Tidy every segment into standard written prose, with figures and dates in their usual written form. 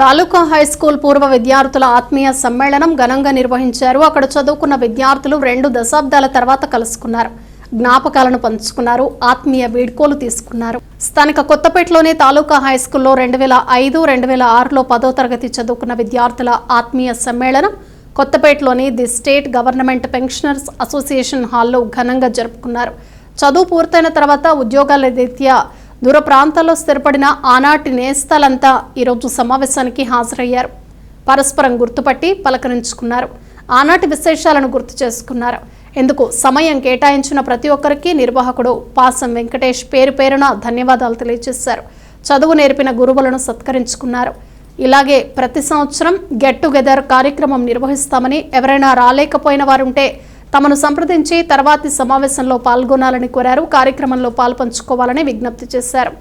తాలూకా high school పూర్వ విద్యార్థుల ఆత్మీయ సమ్మేళనం ఘనంగా నిర్వహించారు. అక్కడ చదువుకున్న విద్యార్థులు 2 దశాబ్దాల తర్వాత కలుసుకున్నారు. జ్ఞాపకాలను పంచుకున్నారు. ఆత్మీయ వీడ్కోలు తీసుకున్నారు. స్థానిక కొత్తపేటలోని తాలూకా హై స్కూల్లో 2005, 2006లో 10వ తరగతి చదువుకున్న విద్యార్థుల ఆత్మీయ సమ్మేళనం కొత్తపేటలోని the state government pensioners association హాల్లో ఘనంగా జరుపుకున్నారు. చదువు పూర్తయిన తర్వాత ఉద్యోగాల రీత్యా దూర ప్రాంతాల్లో స్థిరపడిన ఆనాటి నేస్తాలంతా ఈరోజు సమావేశానికి హాజరయ్యారు. పరస్పరం గుర్తుపట్టి పలకరించుకున్నారు. ఆనాటి విశేషాలను గుర్తు చేసుకున్నారు. ఇందుకు సమయం కేటాయించిన ప్రతి ఒక్కరికి నిర్వాహకుడు పాసం వెంకటేష్ పేరు పేరున ధన్యవాదాలు తెలియజేశారు. చదువు నేర్పిన గురువులను సత్కరించుకున్నారు. ఇలాగే ప్రతి సంవత్సరం గెట్ టుగెదర్ కార్యక్రమం నిర్వహిస్తామని, ఎవరైనా రాలేకపోయిన వారుంటే తమను సంప్రదించి తర్వాతి సమావేశంలో పాల్గొనాలని కోరారు. కార్యక్రమంలో పాల్పంచుకోవాలని విజ్ఞప్తి చేశారు.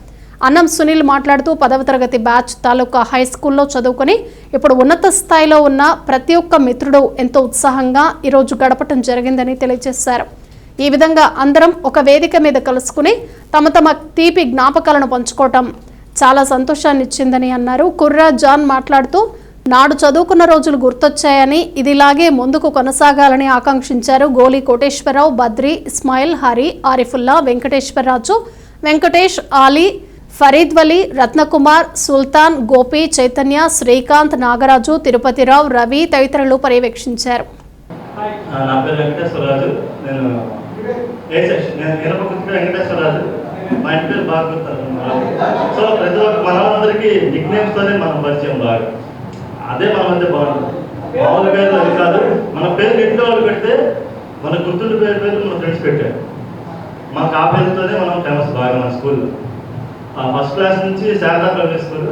అన్నం సునీల్ మాట్లాడుతూ 10వ తరగతి బ్యాచ్ తాలూకా హై స్కూల్లో చదువుకొని ఇప్పుడు ఉన్నత స్థాయిలో ఉన్న ప్రతి ఒక్క మిత్రుడు ఎంతో ఉత్సాహంగా ఈరోజు గడపటం జరిగిందని తెలియజేశారు. ఈ విధంగా అందరం ఒక వేదిక మీద కలుసుకుని తమ తీపి జ్ఞాపకాలను పంచుకోవటం చాలా సంతోషాన్ని ఇచ్చిందని అన్నారు. కుర్రా జాన్ మాట్లాడుతూ నాడు చదువుకున్న రోజులు గుర్తొచ్చాయని, ఇదిలాగే ముందుకు కొనసాగాలని ఆకాంక్షించారు. గోలి కోటేశ్వరరావు, బద్రి, ఇస్మాయిల్, హరి, ఆరిఫుల్లా, వెంకటేశ్వరరాజు, వెంకటేష్, ఆలీ, ఫరీద్ వలీ, రత్నకుమార్, సుల్తాన్, గోపి, చైతన్య, శ్రీకాంత్, నాగరాజు, తిరుపతిరావు, రవి తదితరులు పర్యవేక్షించారు. అదే మన మధ్య బాగుంటుంది. మామూలు పేర్లు అది కాదు. మన పేరు ఇంట్లో వాళ్ళు పెడితే మన గుర్తుండి పేరు మన ఫ్రెండ్స్ పెట్టారు. మాకు ఆ పేరుతోనే మనం ఫేమస్ బాగా మన స్కూల్లో. ఫస్ట్ క్లాస్ నుంచి శారదా పబ్లిక్ స్కూల్,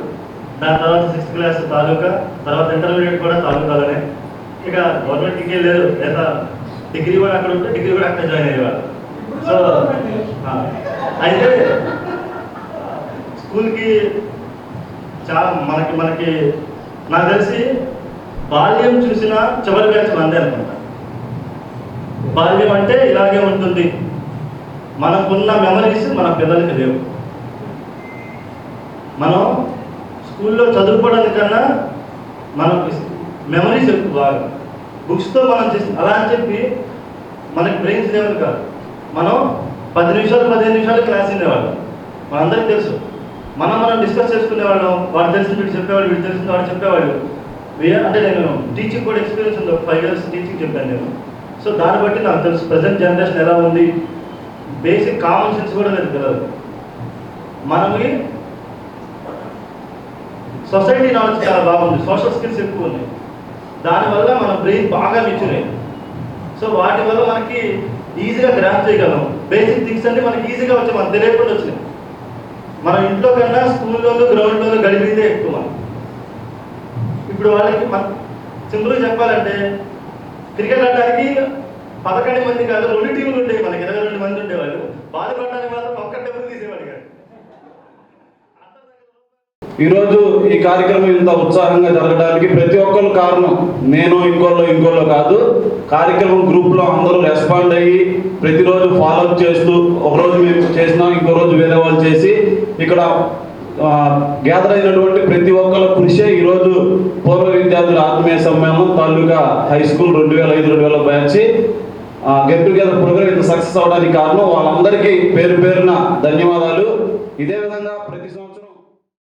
దాని తర్వాత 6th క్లాస్ తాలూకా, తర్వాత ఇంటర్మీడియట్ కూడా తాలూకాలోనే. ఇక గవర్నమెంట్ డిగ్రీ లేదు, లేదా డిగ్రీ కూడా అక్కడ ఉంటే డిగ్రీ కూడా అక్కడ జాయిన్ అయ్యేవారు. సో అయితే స్కూల్కి చాలా మనకి నాకు తెలిసి బాల్యం చూసిన చివరి బ్యాచ్ మందే అనుకుంటా. బాల్యం అంటే ఇలాగే ఉంటుంది. మనకున్న మెమరీస్ మన పిల్లలకి లేవు. మనం స్కూల్లో చదువుకోవడానికన్నా మనకి మెమరీస్ ఎక్కువ. బాగా బుక్స్తో మనం చేసి అలా అని చెప్పి మనకి బ్రెయిన్స్ లేవని కాదు. మనం 10 నిమిషాలు 15 నిమిషాలు క్లాస్ వినేవాళ్ళం. మనందరికీ తెలుసు. మనం డిస్కస్ చేసుకునేవాళ్ళం. వాడు తెలిసిన వీడు చెప్పేవాడు, వీడు తెలిసిన వాడు చెప్పేవాళ్ళు. అంటే నేను టీచింగ్ కూడా ఎక్స్పీరియన్స్ ఉంది. 5 years టీచింగ్ చెప్పాను నేను. సో దాన్ని బట్టి నాకు తెలుసు ప్రజెంట్ జనరేషన్ ఎలా ఉంది. బేసిక్ కామన్ సెన్స్ కూడా లేదు పిల్లలు. మనకి సొసైటీ నాలెడ్జ్ చాలా బాగుంది, సోషల్ స్కిల్స్ ఎక్కువ ఉన్నాయి. దానివల్ల మన బ్రెయిన్ బాగా మెచ్యూర్ అయింది. సో వాటి వల్ల మనకి ఈజీగా గ్రాప్ చేయగలం. బేసిక్ థింగ్స్ అన్ని మనకి ఈజీగా వచ్చాయి, మనకు తెలియకుండా వచ్చినాయి. మన ఇంట్లో కన్నా స్కూల్లోనూ గ్రౌండ్లోనూ గడిపిందే ఎక్కువ. మనం ఇప్పుడు వాళ్ళకి సింపుల్గా చెప్పాలంటే క్రికెట్ ఆడడానికి 11 మంది కాదు, 2 టీములు ఉండేవి. మనకి 22 మంది ఉండేవాళ్ళు. బాల్ పడడానికి మాత్రం ఒక్క టెంపుల్ తీసేవాడు కాదు. ఈరోజు ఈ కార్యక్రమం ఇంత ఉత్సాహంగా జరగడానికి ప్రతి ఒక్కరు కారణం. నేను ఇంకోళ్ళు కాదు. కార్యక్రమం గ్రూప్లో అందరూ రెస్పాండ్ అయ్యి ప్రతిరోజు ఫాలోఅప్ చేస్తూ, ఒకరోజు మేము చేసినాం, ఇంకో రోజు వేరే వాళ్ళు చేసి ఇక్కడ గ్యాదర్ అయినటువంటి ప్రతి ఒక్కరు కృషి ఈరోజు పూర్వ విద్యార్థుల ఆత్మీయ సమ్మేళనం తాలూకా high school 2005-2006 batch get together program ఇంత సక్సెస్ అవడానికి కారణం. వాళ్ళందరికీ పేరు పేరున ధన్యవాదాలు. ఇదే విధంగా ప్రతి సంవత్సరం